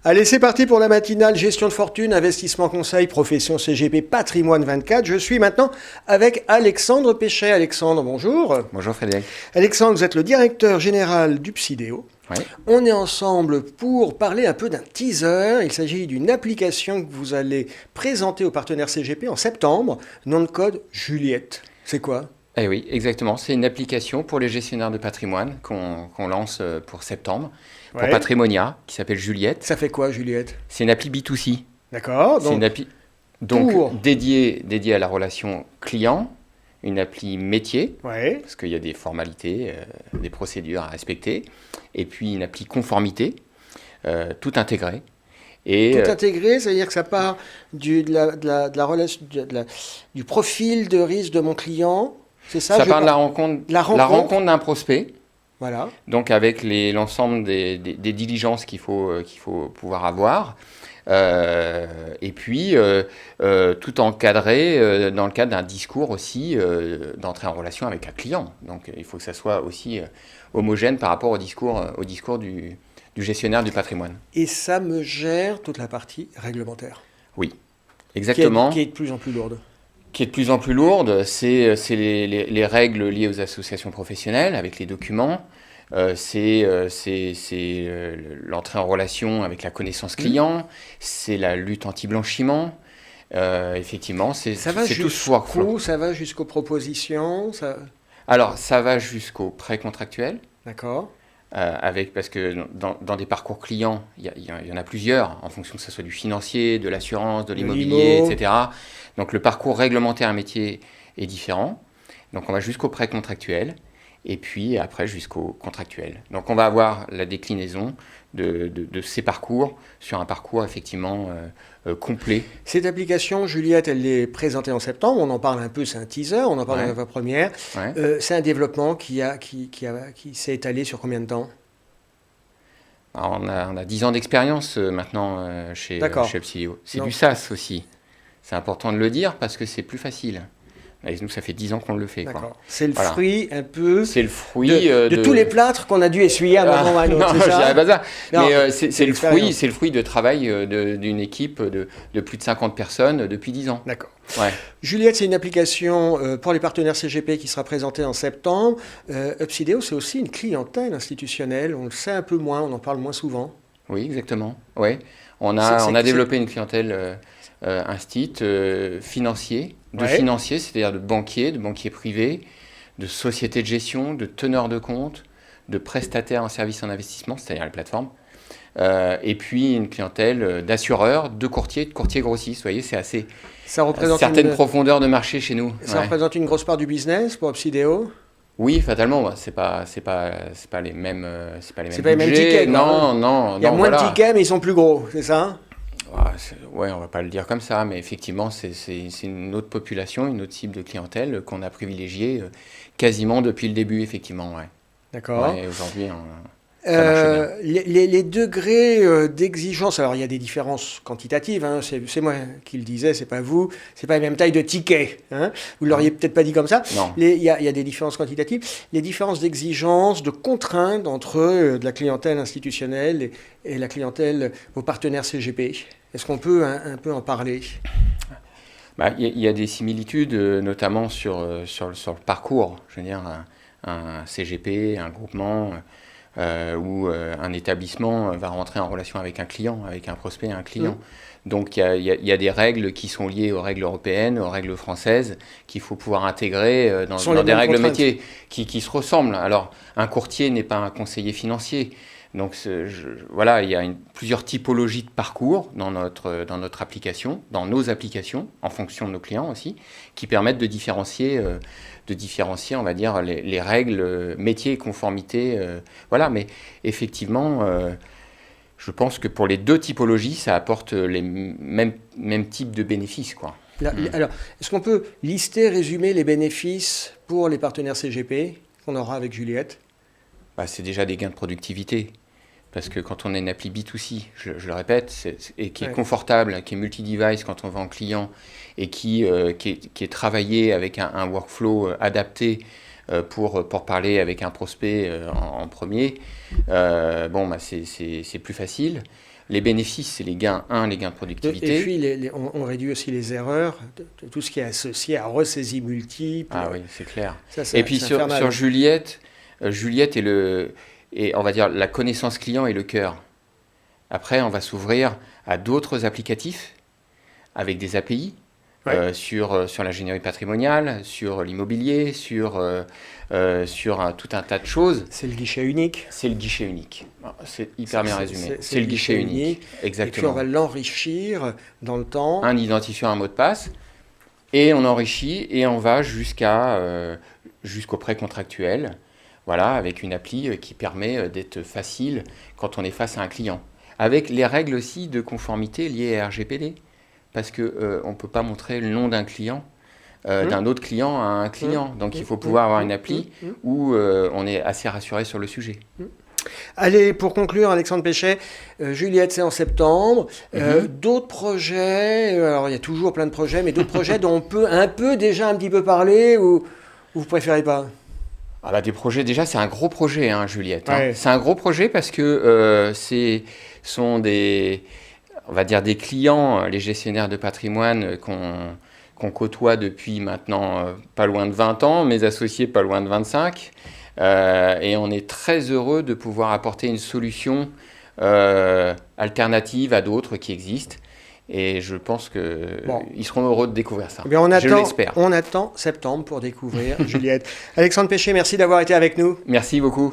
Allez, c'est parti pour la matinale gestion de fortune, investissement conseil, profession CGP, patrimoine 24. Je suis maintenant avec Alexandre Péchet. Alexandre, bonjour. Bonjour Frédéric. Alexandre, vous êtes le directeur général du Psidéo. Oui. On est ensemble pour parler un peu d'un teaser. Il s'agit d'une application que vous allez présenter aux partenaires CGP en septembre. Nom de code Juliette. C'est quoi ? Eh oui, exactement. C'est une application pour les gestionnaires de patrimoine qu'on lance pour septembre, pour Ouais. Patrimonia, qui s'appelle Juliette. Ça fait quoi, Juliette ? C'est une appli B2C. D'accord. C'est une appli donc pour- dédiée à la relation client, une appli métier, Ouais. parce qu'il y a des formalités, des procédures à respecter, et puis une appli conformité, tout intégré. Et, Tout intégré, c'est-à-dire que ça part de la relation, du profil de risque de mon client. C'est ça, ça part de la rencontre d'un prospect. Voilà. Donc avec l'ensemble des diligences qu'il faut pouvoir avoir, et puis tout encadré dans le cadre d'un discours aussi d'entrée en relation avec un client. Donc il faut que ça soit aussi homogène par rapport au discours du gestionnaire du patrimoine. Et ça me gère toute la partie réglementaire, Oui, exactement. qui est de plus en plus lourde. Qui est de plus en plus lourde, c'est les règles liées aux associations professionnelles avec les documents, c'est l'entrée en relation avec la connaissance client, c'est la lutte anti-blanchiment. Effectivement, c'est tout ce workflow. Ça va jusqu'aux propositions. Alors, ça va jusqu'au prêt contractuel. D'accord. Parce que dans des parcours clients, il y en a plusieurs, en fonction que ce soit du financier, de l'assurance, de l'immobilier, etc. Donc le parcours réglementaire métier est différent. Donc on va jusqu'au prêt contractuel et puis après jusqu'au contractuel. Donc on va avoir la déclinaison de ces parcours sur un parcours effectivement complet. Cette application, Juliette, elle est présentée en septembre. On en parle un peu, c'est un teaser. On en parle dans la première. Ouais. C'est un développement qui s'est étalé sur combien de temps ? Alors, on a 10 ans d'expérience maintenant chez Psidéo. C'est du SaaS aussi. C'est important de le dire parce que c'est plus facile. Et nous, ça fait 10 ans qu'on le fait. D'accord. C'est le fruit un peu c'est le fruit de tous les plâtres qu'on a dû essuyer à un moment ou à un autre. Non, je dirais pas ça. Non, mais c'est le fruit de travail d'une équipe de plus de 50 personnes depuis 10 ans. D'accord. Ouais. Juliette, c'est une application pour les partenaires CGP qui sera présentée en septembre. Psidéo, c'est aussi une clientèle institutionnelle. On le sait un peu moins, on en parle moins souvent. Oui, exactement. Ouais. On a développé une clientèle financier, financiers, c'est-à-dire de banquiers privés, de sociétés de gestion, de teneurs de compte, de prestataires en services en investissement, c'est-à-dire les plateformes, et puis une clientèle d'assureurs, de courtiers grossistes. Vous voyez, c'est assez certaines profondeurs de marché chez nous. Ça représente une grosse part du business pour Psidéo ? Oui, fatalement. C'est pas les mêmes c'est pas les mêmes tickets. Non. Il y a moins de tickets, mais ils sont plus gros, c'est ça ? Ouais, on va pas le dire comme ça, mais effectivement, c'est une autre population, une autre cible de clientèle qu'on a privilégiée quasiment depuis le début, effectivement. Ouais. D'accord. Ouais, aujourd'hui, ça marche bien. Les degrés d'exigence, alors il y a des différences quantitatives, hein, c'est moi qui le disais, c'est pas vous, c'est pas la même taille de ticket, hein, vous l'auriez peut-être pas dit comme ça. Non. Il y a des différences quantitatives, les différences d'exigence, de contraintes entre de la clientèle institutionnelle et la clientèle, vos partenaires CGP. Est-ce qu'on peut un peu en parler ? Il y a des similitudes, notamment sur le parcours. Je veux dire, un CGP, un groupement ou un établissement va rentrer en relation avec un client, avec un prospect, un client. Donc il y a des règles qui sont liées aux règles européennes, aux règles françaises, qu'il faut pouvoir intégrer dans des règles métiers qui se ressemblent. Alors, un courtier n'est pas un conseiller financier. Donc voilà, il y a plusieurs typologies de parcours dans notre application, dans nos applications, en fonction de nos clients aussi, qui permettent de différencier, on va dire, les règles, métiers et conformités. Voilà, mais effectivement, je pense que pour les deux typologies, ça apporte les mêmes types de bénéfices, quoi. Alors, est-ce qu'on peut lister, résumer les bénéfices pour les partenaires CGP qu'on aura avec Juliette ? C'est déjà des gains de productivité. Parce que quand on a une appli B2C, je le répète, et qui est confortable, qui est multi-device quand on va en client, et qui est travaillé avec un workflow adapté pour parler avec un prospect en premier, c'est plus facile. Les bénéfices, c'est les gains de productivité. Et puis, on réduit aussi les erreurs, de tout ce qui est associé à ressaisie multiple. Ah oui, c'est clair. Ça, et puis sur Juliette, Juliette est, on va dire, la connaissance client et le cœur. Après, on va s'ouvrir à d'autres applicatifs avec des API. Ouais. Sur l'ingénierie patrimoniale, sur l'immobilier, sur tout un tas de choses. C'est le guichet unique. C'est le guichet unique. C'est hyper bien résumé. C'est le guichet unique. Exactement. Et puis on va l'enrichir dans le temps. Un identifiant, un mot de passe. Et on enrichit et on va jusqu'au prêt contractuel. Voilà, avec une appli qui permet d'être facile quand on est face à un client. Avec les règles aussi de conformité liées à RGPD. Parce qu'on ne peut pas montrer le nom d'un client, d'un autre client à un client. Donc il faut pouvoir avoir une appli où on est assez rassuré sur le sujet. Allez, pour conclure, Alexandre Péchet, Juliette, c'est en septembre. D'autres projets, alors il y a toujours plein de projets, mais d'autres projets dont on peut un petit peu parler ou vous préférez pas? Ah bah des projets, déjà c'est un gros projet, hein, Juliette. Hein. Ouais. C'est un gros projet parce que sont des... On va dire des clients, les gestionnaires de patrimoine qu'on côtoie depuis maintenant pas loin de 20 ans, mes associés pas loin de 25. Et on est très heureux de pouvoir apporter une solution alternative à d'autres qui existent. Et je pense qu'ils seront heureux de découvrir ça. Je l'espère. On attend septembre pour découvrir Juliette. Alexandre Péchet, merci d'avoir été avec nous. Merci beaucoup.